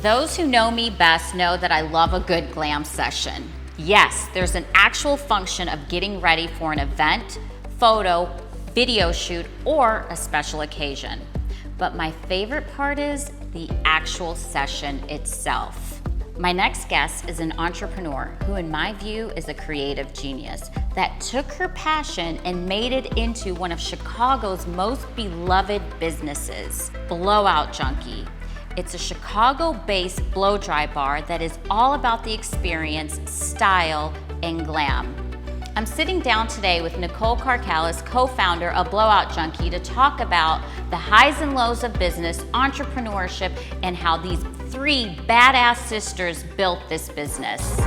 Those who know me best know that I love a good glam session. Yes, there's an actual function of getting ready for an event, photo, video shoot, or a special occasion. But my favorite part is the actual session itself. My next guest is an entrepreneur who, in my view, is a creative genius that took her passion and made it into one of Chicago's most beloved businesses, Blowout Junkie. It's a Chicago-based blow-dry bar that is all about the experience, style, and glam. I'm sitting down today with Nicole Karkalis, co-founder of Blowout Junkie, to talk about the highs and lows of business, entrepreneurship, and how these three badass sisters built this business.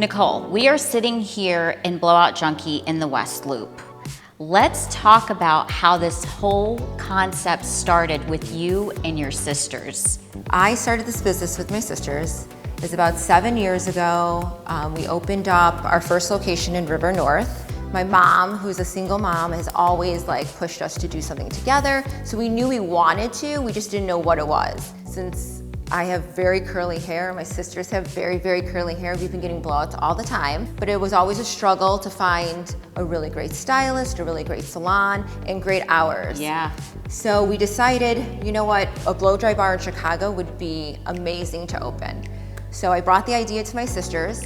Nicole, we are sitting here in Blowout Junkie in the West Loop. Let's talk about how this whole concept started with you and your sisters. I started this business with my sisters. It was about 7 years ago. We opened up our first location in River North. My mom, who's a single mom, has always pushed us to do something together. So we knew we wanted to, we just didn't know what it was. Since I have very curly hair, my sisters have very, very curly hair. We've been getting blowouts all the time, but it was always a struggle to find a really great stylist, a really great salon, and great hours. Yeah. So we decided, you know what, a blow-dry bar in Chicago would be amazing to open. So I brought the idea to my sisters,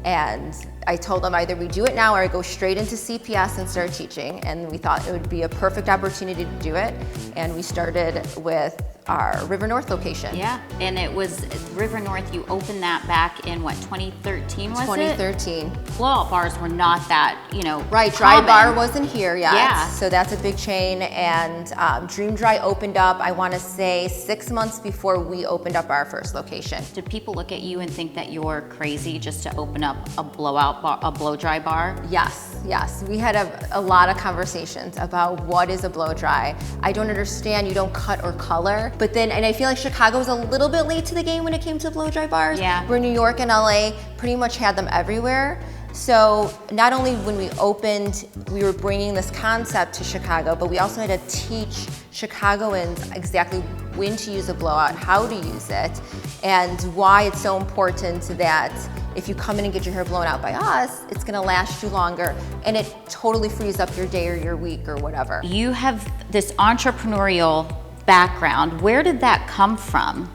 and I told them either we do it now or I go straight into CPS and start teaching. And we thought it would be a perfect opportunity to do it. And we started with our River North location. Yeah, and it was River North. You opened that back in what, 2013 was 2013. it? Blowout bars were not that, Right, common. Dry Bar wasn't here yet. Yeah. So that's a big chain. And Dream Dry opened up, I want to say 6 months before we opened up our first location. Did people look at you and think that you're crazy just to open up a blowout bar, a blow dry bar? Yes, yes. We had a lot of conversations about what is a blow dry. I don't understand, you don't cut or color. But then, and I feel like Chicago was a little bit late to the game when it came to blow dry bars. Yeah. Where New York and LA pretty much had them everywhere. So not only when we opened, we were bringing this concept to Chicago, but we also had to teach Chicagoans exactly when to use a blowout, how to use it, and why it's so important that if you come in and get your hair blown out by us, it's gonna last you longer, and it totally frees up your day or your week or whatever. You have this entrepreneurial background. Where did that come from?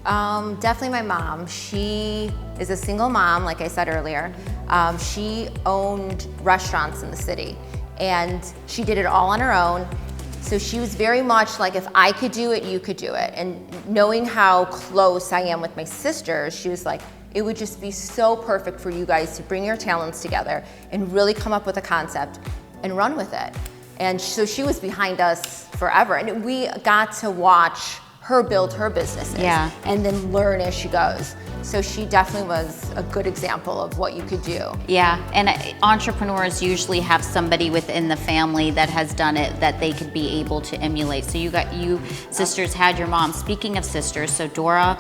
Definitely my mom. She is a single mom, like I said earlier. She owned restaurants in the city, and she did it all on her own. So she was very much like, if I could do it, you could do it. And knowing how close I am with my sisters, she was like, it would just be so perfect for you guys to bring your talents together and really come up with a concept and run with it. And so she was behind us forever. And we got to watch her build her businesses, and then learn as she goes. So she definitely was a good example of what you could do. Yeah, and entrepreneurs usually have somebody within the family that has done it that they could be able to emulate. So you sisters had your mom. Speaking of sisters, so Dora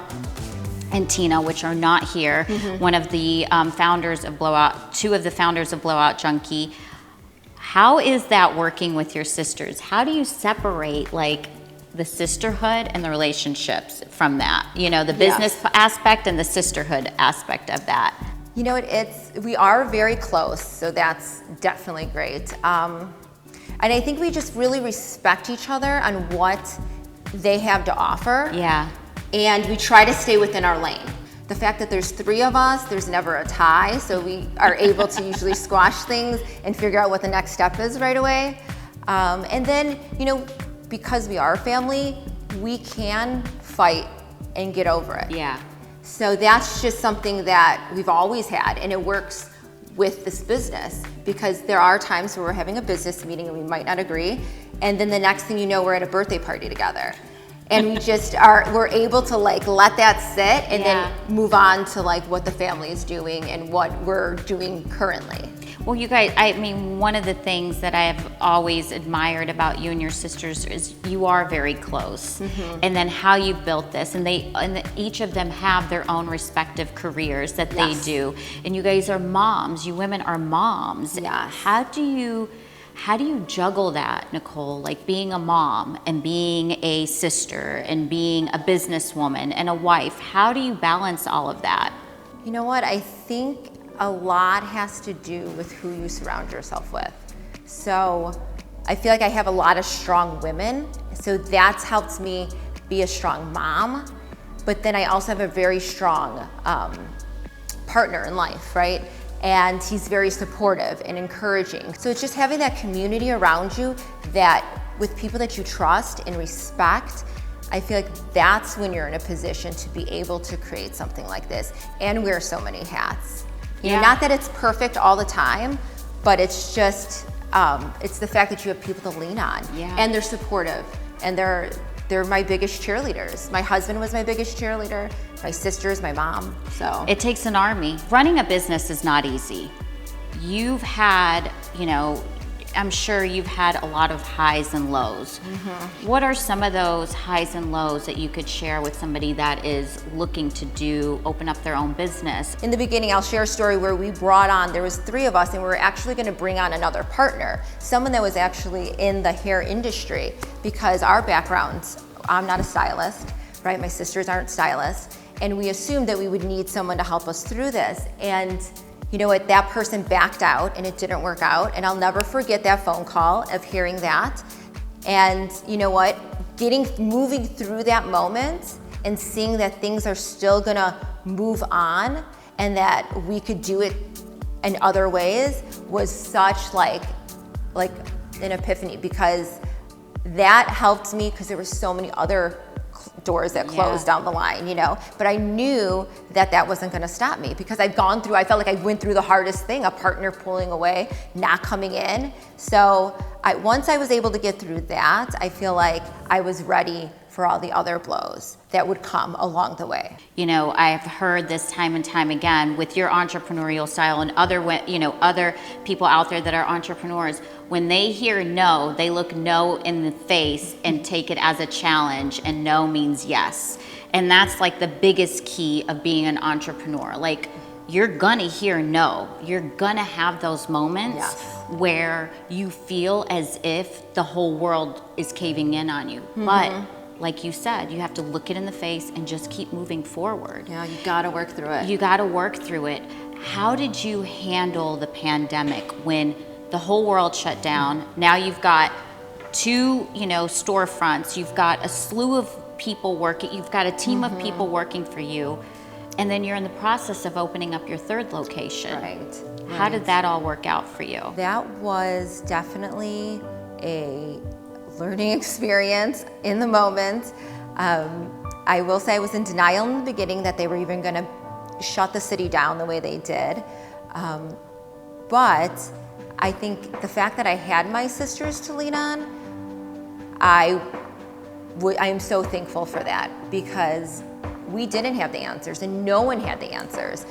and Tina, which are not here, one of the founders of Blowout, two of the founders of Blowout Junkie. How is that working with your sisters? How do you separate the sisterhood and the relationships from that? The business aspect and the sisterhood aspect of that. We are very close, so that's definitely great. And I think we just really respect each other on what they have to offer. Yeah. And we try to stay within our lane. The fact that there's three of us, there's never a tie, so we are able to usually squash things and figure out what the next step is right away. And then, because we are family, we can fight and get over it. Yeah. So that's just something that we've always had, and it works with this business because there are times where we're having a business meeting and we might not agree, and then the next thing you know, we're at a birthday party together. And we just we're able to let that sit and then move on to what the family is doing and what we're doing currently. Well, you guys, I mean, one of the things that I have always admired about you and your sisters is you are very close. And then how you've built this, and each of them have their own respective careers that they do. And you guys are moms. You women are moms. Yes. How do you juggle that, Nicole? Like being a mom and being a sister and being a businesswoman and a wife. How do you balance all of that? You know what? I think a lot has to do with who you surround yourself with. So I feel like I have a lot of strong women, so that's helped me be a strong mom. But then I also have a very strong partner in life, right? And he's very supportive and encouraging. So it's just having that community around you, that with people that you trust and respect. I feel like that's when you're in a position to be able to create something like this and wear so many hats. You know, not that it's perfect all the time, but it's just, it's the fact that you have people to lean on. And they're supportive, and they're my biggest cheerleaders. My husband was my biggest cheerleader. My sister is my mom, so. It takes an army. Running a business is not easy. You've had, you know, I'm sure you've had a lot of highs and lows. What are some of those highs and lows that you could share with somebody that is looking to open up their own business? In the beginning, I'll share a story where we brought on, there was 3 of us, and we were actually gonna bring on another partner, someone that was actually in the hair industry, because our backgrounds, I'm not a stylist, right? My sisters aren't stylists, and we assumed that we would need someone to help us through this. And you know what, that person backed out and it didn't work out, and I'll never forget that phone call of hearing that. And you know what, moving through that moment and seeing that things are still gonna move on and that we could do it in other ways was such like an epiphany, because that helped me, because there were so many other doors that closed down the line, you know, but I knew that wasn't going to stop me, because I felt like I went through the hardest thing, a partner pulling away, not coming in. So once I was able to get through that, I feel like I was ready for all the other blows that would come along the way. You know, I've heard this time and time again with your entrepreneurial style and other people out there that are entrepreneurs. When they hear no, they look no in the face and take it as a challenge, and no means yes. And that's like the biggest key of being an entrepreneur. Like, you're gonna hear no. You're gonna have those moments where you feel as if the whole world is caving in on you. But like you said, you have to look it in the face and just keep moving forward. Yeah, you gotta work through it. You gotta work through it. How did you handle the pandemic when the whole world shut down? Now you've got 2, storefronts. You've got a slew of people working. You've got a team of people working for you. And then you're in the process of opening up your 3rd location. Right. How did that all work out for you? That was definitely a learning experience in the moment. I will say I was in denial in the beginning that they were even gonna shut the city down the way they did. But I think the fact that I had my sisters to lean on, I am so thankful for that, because we didn't have the answers, and no one had the answers.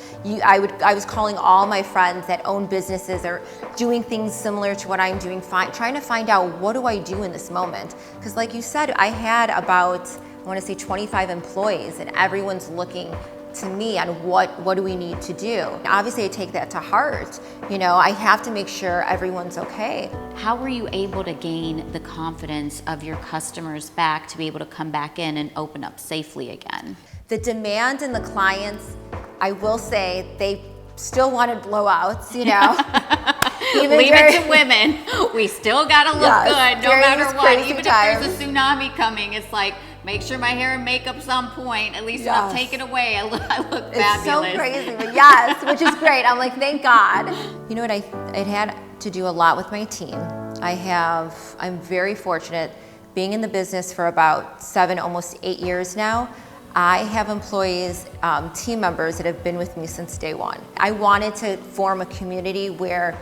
I was calling all my friends that own businesses or doing things similar to what I'm doing, trying to find out, what do I do in this moment? Because like you said, I had about, I want to say 25 employees, and everyone's looking to me on what do we need to do. Obviously I take that to heart. I have to make sure everyone's okay. How were you able to gain the confidence of your customers back to be able to come back in and open up safely again? The demand and the clients, I will say, they still wanted blowouts, Even Leave it to women. We still gotta look good no matter what. Even if there's a tsunami coming, it's like, make sure my hair and makeup's on point. At least I'll take it away. I look fabulous. It's so crazy, but yes, which is great. I'm like, thank God. You know what? It had to do a lot with my team. I'm very fortunate being in the business for about 7, almost 8 years now. I have employees, team members that have been with me since day one. I wanted to form a community where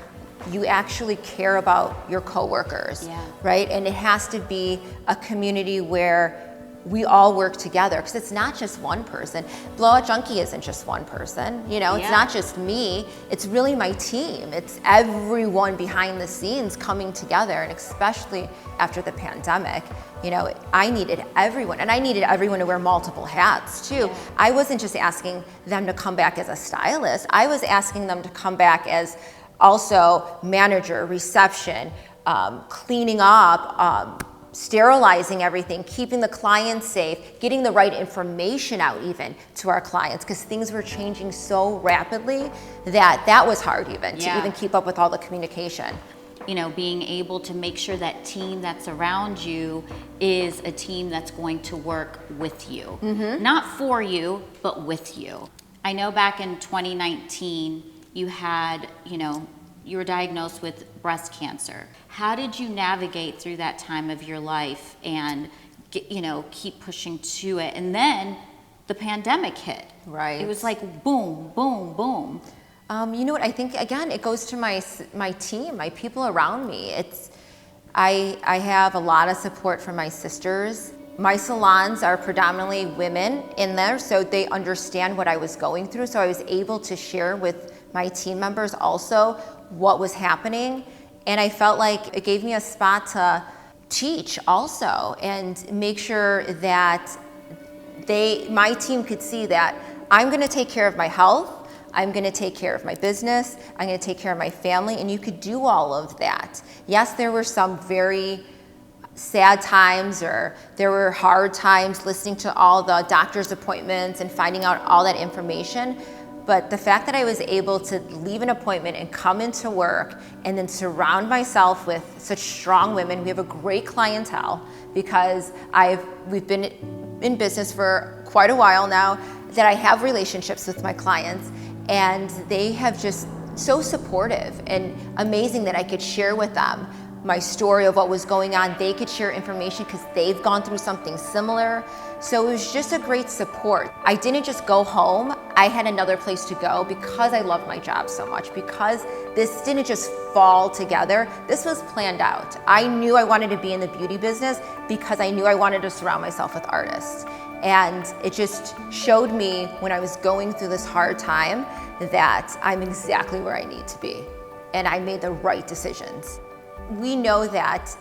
you actually care about your coworkers, right? And it has to be a community where we all work together, because it's not just one person. Blowout Junkie isn't just one person, you know, it's not just me, it's really my team. It's everyone behind the scenes coming together, and especially after the pandemic, you know, I needed everyone, and I needed everyone to wear multiple hats too. I wasn't just asking them to come back as a stylist, I was asking them to come back as also manager, reception, cleaning up, sterilizing everything, keeping the clients safe, getting the right information out even to our clients, because things were changing so rapidly that was hard even to even keep up with all the communication. You know, being able to make sure that team that's around you is a team that's going to work with you. Not for you, but with you. I know back in 2019, you had, you know, you were diagnosed with breast cancer. How did you navigate through that time of your life and get, you know, keep pushing to it? And then the pandemic hit. Right. It was like boom, boom, boom. You know what, I think again, it goes to my team, my people around me. I have a lot of support from my sisters. My salons are predominantly women in there, so they understand what I was going through. So I was able to share with my team members also what was happening. And I felt like it gave me a spot to teach also and make sure that my team could see that I'm gonna take care of my health, I'm gonna take care of my business, I'm gonna take care of my family, and you could do all of that. Yes, there were some very sad times, or there were hard times listening to all the doctor's appointments and finding out all that information. But the fact that I was able to leave an appointment and come into work and then surround myself with such strong women, we have a great clientele because we've been in business for quite a while now, that I have relationships with my clients, and they have just so supportive and amazing that I could share with them my story of what was going on. They could share information because they've gone through something similar. So it was just a great support. I didn't just go home. I had another place to go because I love my job so much, because this didn't just fall together. This was planned out. I knew I wanted to be in the beauty business because I knew I wanted to surround myself with artists. And it just showed me when I was going through this hard time that I'm exactly where I need to be. And I made the right decisions. We know that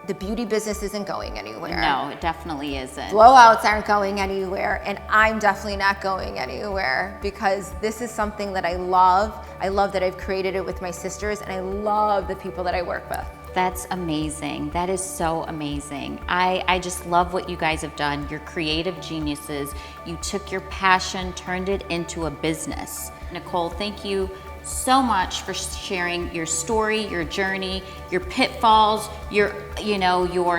the beauty business isn't going anywhere. No, it definitely isn't. Blowouts aren't going anywhere, and I'm definitely not going anywhere, because this is something that I love. I love that I've created it with my sisters, and I love the people that I work with. That's amazing. That is so amazing. I just love what you guys have done. You're creative geniuses. You took your passion, turned it into a business. Nicole, thank you so much for sharing your story, your journey, your pitfalls, your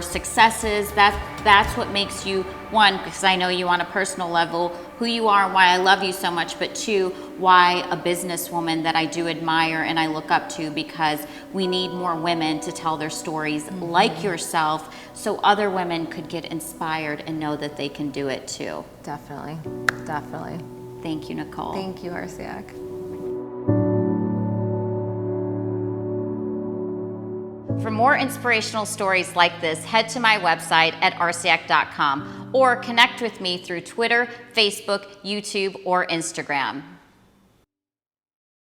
successes. That's what makes you, one, because I know you on a personal level, who you are and why I love you so much, but two, why a businesswoman that I do admire and I look up to, because we need more women to tell their stories like yourself, so other women could get inspired and know that they can do it too. Definitely, definitely. Thank you, Nicole. Thank you, Arsiak. For more inspirational stories like this, head to my website at arsiak.com or connect with me through Twitter, Facebook, YouTube, or Instagram.